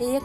1